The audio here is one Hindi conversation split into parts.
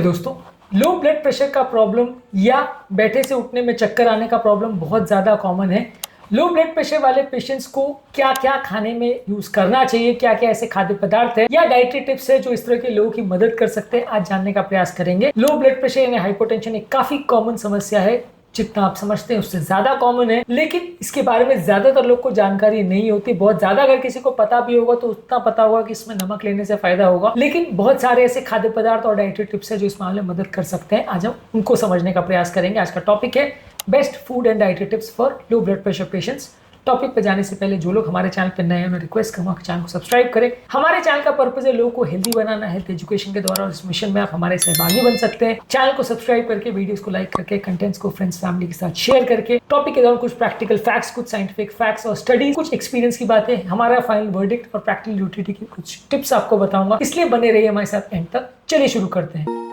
दोस्तों, लो ब्लड प्रेशर का प्रॉब्लम या बैठे से उठने में चक्कर आने का प्रॉब्लम बहुत ज़्यादा कॉमन है। लो ब्लड प्रेशर वाले पेशेंट्स को क्या क्या खाने में यूज करना चाहिए, क्या क्या ऐसे खाद्य पदार्थ है या डाइटरी टिप्स है जो इस तरह के लोगों की मदद कर सकते हैं, आज जानने का प्रयास करेंगे। लो ब्लड प्रेशर यानी हाइपोटेंशन एक काफी कॉमन समस्या है, जितना आप समझते हैं उससे ज्यादा कॉमन है, लेकिन इसके बारे में ज्यादातर लोग को जानकारी नहीं होती। बहुत ज्यादा अगर किसी को पता भी होगा तो उतना पता होगा कि इसमें नमक लेने से फायदा होगा, लेकिन बहुत सारे ऐसे खाद्य पदार्थ और डाइटरी टिप्स है जो इस मामले में मदद कर सकते हैं। आज हम उनको समझने का प्रयास करेंगे। आज का टॉपिक है best food and dietary tips for low blood pressure patients. Topic पे जाने से पहले जो लोग हमारे चैनल पर नए हैं मैं रिक्वेस्ट करूंगा कि चैनल को सब्सक्राइब करें। हमारे चैनल का पर्पस है लोगों को हेल्दी बनाना, हेल्थ एजुकेशन के द्वारा, और इस मिशन में आप हमारे सहभागी बन सकते हैं। चैनल को सब्सक्राइब करके, वीडियोस को लाइक करके, कंटेंट्स को फ्रेंड्स फैमिली के साथ शेयर करके, टॉपिक के दौरान कुछ प्रैक्टिकल फैक्ट्स, कुछ साइंटिफिक फैक्ट्स और स्टडीज, कुछ एक्सपीरियंस की बातें, हमारा फाइनल वर्डिक्ट और प्रैक्टिकल यूटिलिटी की कुछ टिप्स आपको बताऊंगा, इसलिए बने रहिए हमारे साथ एंड तक। चलिए शुरू करते हैं।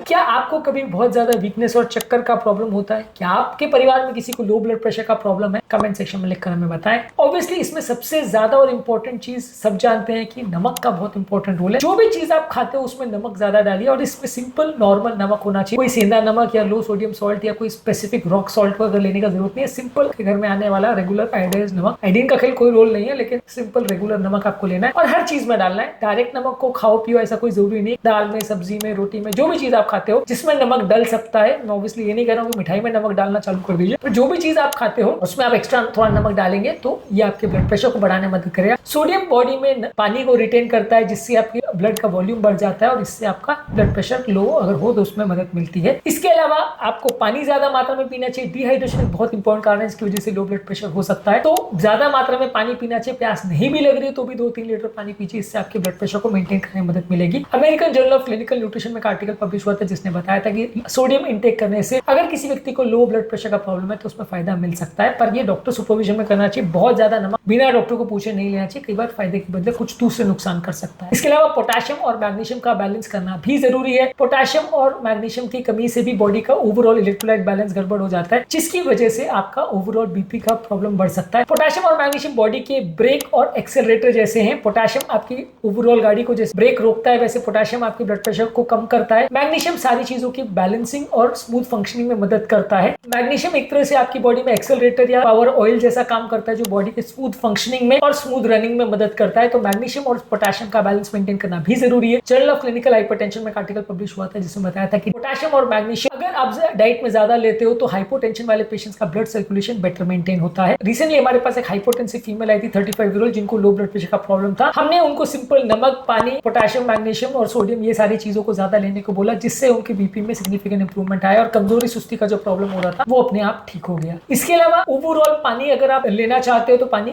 क्या आपको कभी बहुत ज्यादा वीकनेस और चक्कर का प्रॉब्लम होता है? क्या आपके परिवार में किसी को लो ब्लड प्रेशर का प्रॉब्लम है? कमेंट सेक्शन में लिखकर हमें बताएं। ऑब्वियसली इसमें सबसे ज्यादा और इंपॉर्टेंट चीज सब जानते हैं कि नमक का बहुत इंपॉर्टेंट रोल है। जो भी चीज आप खाते हो उसमें नमक ज्यादा डालिए, और इसमें सिंपल नॉर्मल नमक होना चाहिए। कोई सेंधा नमक या लो सोडियम सॉल्ट या कोई स्पेसिफिक रॉक सॉल्ट को अगर लेने का जरूरत नहीं है। सिंपल घर में आने वाला रेगुलर आयोडाइज्ड नमक, आयोडीन का खेल कोई रोल नहीं है, लेकिन सिंपल रेगुलर नमक आपको लेना है और हर चीज में डालना है। डायरेक्ट नमक को खाओ पियो ऐसा कोई जरूरी नहीं। दाल में, सब्जी में, रोटी में, जो भी चीज आप खाते हो जिसमें नमक डल सकता है, मैं ऑब्वियसली ये नहीं कह रहा हूँ कि मिठाई में नमक डालना चालू कर दीजिए, पर जो भी चीज आप खाते हो उसमें आप एक्स्ट्रा थोड़ा नमक डालेंगे तो ये आपके ब्लड प्रेशर को बढ़ाने में मदद करेगा। सोडियम बॉडी में पानी को रिटेन करता है, जिससे आपके ब्लड का वॉल्यूम बढ़ जाता है और इससे आपका ब्लड प्रेशर लो अगर हो तो उसमें मदद मिलती है। इसके अलावा आपको पानी ज्यादा मात्रा में पीना चाहिए। डिहाइड्रेशन एक बहुत इंपॉर्टेंट कारण है, इसकी वजह से लो ब्लड प्रेशर हो सकता है, तो ज्यादा मात्रा में पानी पीना चाहिए। प्यास नहीं भी लग रही है तो भी 2-3 लीटर पानी पीजिए, इससे आपके ब्लड प्रेशर को मेंटेन करने में मदद मिलेगी। American journal of clinical nutrition में एक आर्टिकल पब्लिश हुआ था जिसने बताया था कि सोडियम इंटेक करने से अगर किसी व्यक्ति को लो ब्लड प्रेशर का प्रॉब्लम है तो उसमें फायदा मिल सकता है, पर ये डॉक्टर सुपरविजन में करना चाहिए। बहुत ज्यादा नमक बिना डॉक्टर को पूछे नहीं लेना चाहिए, कई बार फायदे के बदले कुछ दूसरे नुकसान कर सकता है। इसके अलावा पोटेशियम और मैग्नीशियम का बैलेंस करना भी जरूरी है। पोटेशियम और मैग्नीशियम की कमी से भी बॉडी का ओवरऑल इलेक्ट्रोलाइट बैलेंस गड़बड़ हो जाता है, जिसकी वजह से आपका ओवरऑल बीपी का प्रॉब्लम बढ़ सकता है। पोटेशियम और मैग्नीशियम बॉडी के ब्रेक और एक्सेलरेटर जैसे हैं। पोटेशियम आपकी ओवरऑल गाड़ी को जैसे ब्रेक रोकता है, वैसे पोटेशियम आपके ब्लड प्रेशर को कम करता है। मैग्नीशियम सारी चीजों की बैलेंसिंग और स्मूथ फंक्शनिंग में मदद करता है। मैग्नीशियम एक तरह से आपकी बॉडी में एक्सेलरेटर या पावर ऑयल जैसा काम करता है, जो बॉडी के स्मूथ फंक्शनिंग में और स्मूथ रनिंग में मदद करता है। तो मैग्नीशियम और पोटेशियम का बैलेंस मेंटेन करना भी जरूरी है। जर्नल ऑफ क्लिनिकल हाइपरटेंशन में एक आर्टिकल पब्लिश हुआ था जिसमें बताया था कि पोटेशियम और मैग्नीशियम अगर आप डाइट में ज्यादा लेते हो तो हाइपोटेंशन वाले पेशेंट्स का ब्लड सर्कुलेशन बेटर मेंटेन होता है। रिसेंटली हमारे पास एक हाइपोटेंसिव फीमेल आई थी 35 ईयर ओल्ड, जिनको लो ब्लड प्रेशर का प्रॉब्लम था। हमने उनको सिंपल नमक, पानी, पोटेशियम, मैग्नीशियम और सोडियम ये सारी चीजों को ज्यादा लेने को बोला, जिससे उनके बीपी में सिग्निफिकेंट इंप्रूवमेंट आया और कमजोरी सुस्ती का जो प्रॉब्लम हो रहा था वो अपने आप ठीक हो गया। इसके अलावा ओवरऑल पानी अगर आप लेना चाहते हो तो पानी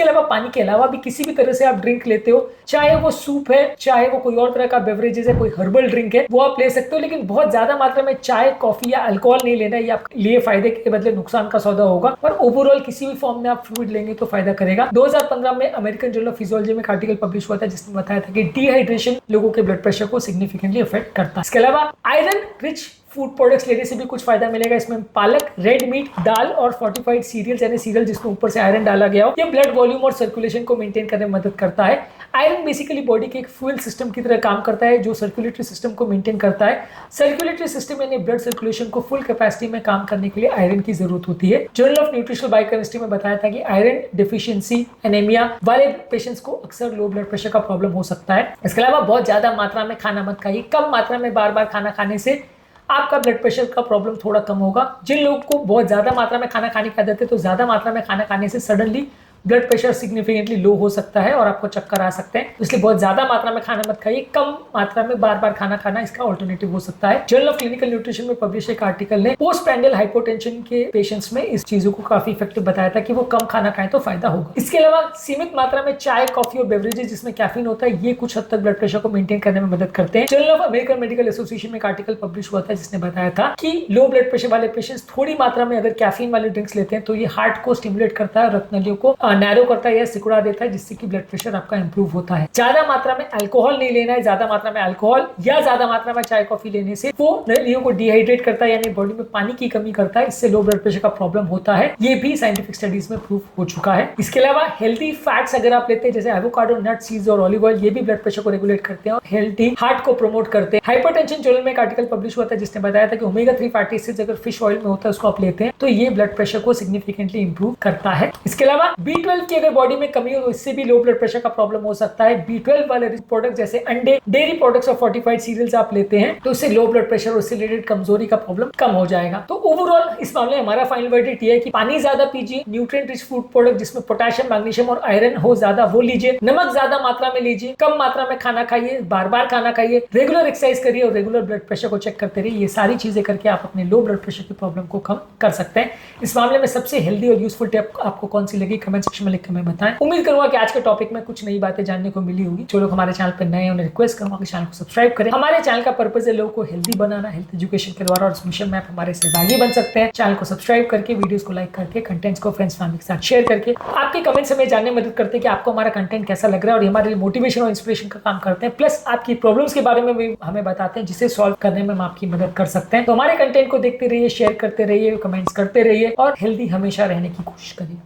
के अलावा भी किसी भी तरह से आप ड्रिंक लेते हो, चाहे वो सूप है, चाहे वो कोई और तरह का बेवरेजेस है, कोई हर्बल ड्रिंक है, वो आप ले सकते हो, लेकिन बहुत ज्यादा मात्रा में चाय, कॉफी या अल्कोहल नहीं लेना है। ये आपके लिए फायदे के बदले नुकसान का सौदा होगा, पर ओवरऑल किसी भी फॉर्म में आप फ्लूइड लेंगे तो फायदा करेगा। 2015 में अमेरिकन जर्नल ऑफ फिजियोलॉजी में एक आर्टिकल पब्लिश हुआ था जिसने बताया था कि डिहाइड्रेशन लोगों के ब्लड प्रेशर को सिग्निफिकेंटली अफेक्ट करता है। इसके अलावा आयरन रिच फूड प्रोडक्ट्स लेने से भी कुछ फायदा मिलेगा। इसमें पालक, रेड मीट, दाल और फोर्टिफाइड सीरियल्स यानी सीरियल जिसमें ऊपर से आयरन डाला गया हो, ये ब्लड वॉल्यूम और सर्कुलेशन को मेंटेन करने में मदद करता है। आयरन बेसिकली बॉडी के एक फ्यूल सिस्टम की तरह काम करता है जो सर्कुलेटरी सिस्टम को मेंटेन करता है। सर्कुलेटरी सिस्टम यानी ब्लड सर्कुलेशन को फुल कैपेसिटी में काम करने के लिए आयरन की जरूरत होती है। जर्नल ऑफ न्यूट्रिशनल बायोकेमिस्ट्री में बताया था कि आयरन डिफिशियंसी, एनीमिया वाले पेशेंट्स को अक्सर लो ब्लड प्रेशर का प्रॉब्लम हो सकता है। इसके अलावा बहुत ज्यादा मात्रा में खाना मत खाइए। कम मात्रा में बार बार खाना खाने से आपका ब्लड प्रेशर का प्रॉब्लम थोड़ा कम होगा। जिन लोगों को बहुत ज्यादा मात्रा में खाना खाने की आदत है तो ज्यादा मात्रा में खाना खाने से सडनली ब्लड प्रेशर सिग्निफिकेंटली लो हो सकता है और आपको चक्कर आ सकते हैं, इसलिए बहुत ज्यादा मात्रा में खाना मत खाइए। कम मात्रा में बार बार खाना खाना इसका ऑल्टरनेटिव हो सकता है। जर्नल ऑफ क्लिनिकल न्यूट्रिशन में पब्लिश एक आर्टिकल ने पोस्ट पैंडल हाइपोटेंशन के पेशेंट्स में इस चीजों को काफी इफेक्टिव बताया था कि वो कम खाना खाएं तो फायदा होगा। इसके अलावा सीमित मात्रा में चाय, कॉफी और बेवरेजेस जिसमें कैफीन होता है, ये कुछ हद तक ब्लड प्रेशर को मेंटेन करने में मदद करते हैं। Journal of American medical association में एक आर्टिकल पब्लिश हुआ था जिसने बताया था कि लो ब्लड प्रेशर वाले पेशेंट्स थोड़ी मात्रा में अगर कैफीन वाले ड्रिंक्स लेते हैं तो ये हार्ट को स्टिमुलेट करता है, रक्त नलियों को नैरो करता है या सिकुड़ा देता है, जिससे कि ब्लड प्रेशर आपका इंप्रूव होता है। ज्यादा मात्रा में अल्कोहल नहीं लेना है। ज्यादा मात्रा में अल्कोहल या ज्यादा मात्रा में चाय कॉफी लेने से वो नलियों को डिहाइड्रेट करता है, यानी बॉडी में पानी की कमी करता है। इससे लो ब्लड प्रेशर का प्रॉब्लम होता है। ये भी साइंटिफिक स्टडीज में प्रूव हो चुका है। इसके अलावा हेल्दी फैट्स अगर आप लेते हैं, जैसे एवोकाडो, नट, सीड्स और ऑलिव ऑयल, ये भी ब्लड प्रेशर को रेगुलेट करते हैं और हेल्दी हार्ट को प्रमोट करते हैं। हाइपरटेंशन जर्नल में एक आर्टिकल पब्लिश हुआ था जिसने बताया था कि ओमेगा 3 फैटी एसिड्स अगर फिश ऑयल में होता है, उसको आप लेते हैं तो ये ब्लड प्रेशर को सिग्निफिकेंटली इंप्रूव करता है। इसके अलावा B12 की अगर बॉडी में कमी हो तो इससे भी लो ब्लड प्रेशर का प्रॉब्लम हो सकता है। B12 वाले प्रोडक्ट जैसे अंडे, डेयरी प्रोडक्ट्स और फोर्टिफाइड सीरियल्स आप लेते हैं तो इससे लो ब्लड प्रेशर और उससे रिलेटेड कमजोरी का प्रॉब्लम कम हो जाएगा। तो ओवरऑल इस मामले में हमारा फाइनल वर्डिक्ट ये है कि पानी ज्यादा पीजिए, न्यूट्रिएंट रिच फूड प्रोडक्ट जिसमें पोटेशियम, मैग्नीशियम और आयरन हो ज्यादा वो लीजिए, नमक ज्यादा मात्रा में लीजिए, कम मात्रा में खाना खाइए, बार बार खाना खाइए, रेगुलर एक्सरसाइज करिए और रेगुलर ब्लड प्रेशर को चेक करते रहिए। ये सारी चीजें करके आप अपने लो ब्लड प्रेशर की प्रॉब्लम को कम कर सकते हैं। इस मामले में सबसे हेल्दी और यूजफुल टिप आपको कौन सी लगी, कमेंट सेक्शन में लिख कर मैं बताएं। उम्मीद करूंगा कि आज के टॉपिक में कुछ नई बातें जानने को मिली होगी। जो लोग हमारे चैनल पर नए हैं उन्हें रिक्वेस्ट करूंगा कि चैनल को सब्सक्राइब करें। हमारे चैनल का पर्पस है लोगों को हेल्दी बनाना, हेल्थ एजुकेशन के द्वारा, और इस मिशन में आप हमारे सहभागी बन सकते हैं। चैनल को सब्सक्राइब करके, वीडियोस को लाइक करके, कंटेंट्स को फ्रेंड्स फैमिली के साथ शेयर करके। आपके कमेंट्स हमें जानने में मदद करते हैं कि आपको हमारा कंटेंट कैसा लग रहा है और हमारे लिए मोटिवेशन और इंस्पिरेशन का काम करते हैं। प्लस आपकी प्रॉब्लम्स के बारे में भी हमें बताते हैं जिसे सॉल्व करने में हम आपकी मदद कर सकते हैं। तो हमारे कंटेंट को देखते रहिए, शेयर करते रहिए, कमेंट्स करते रहिए और हेल्दी हमेशा रहने की कोशिश करिए।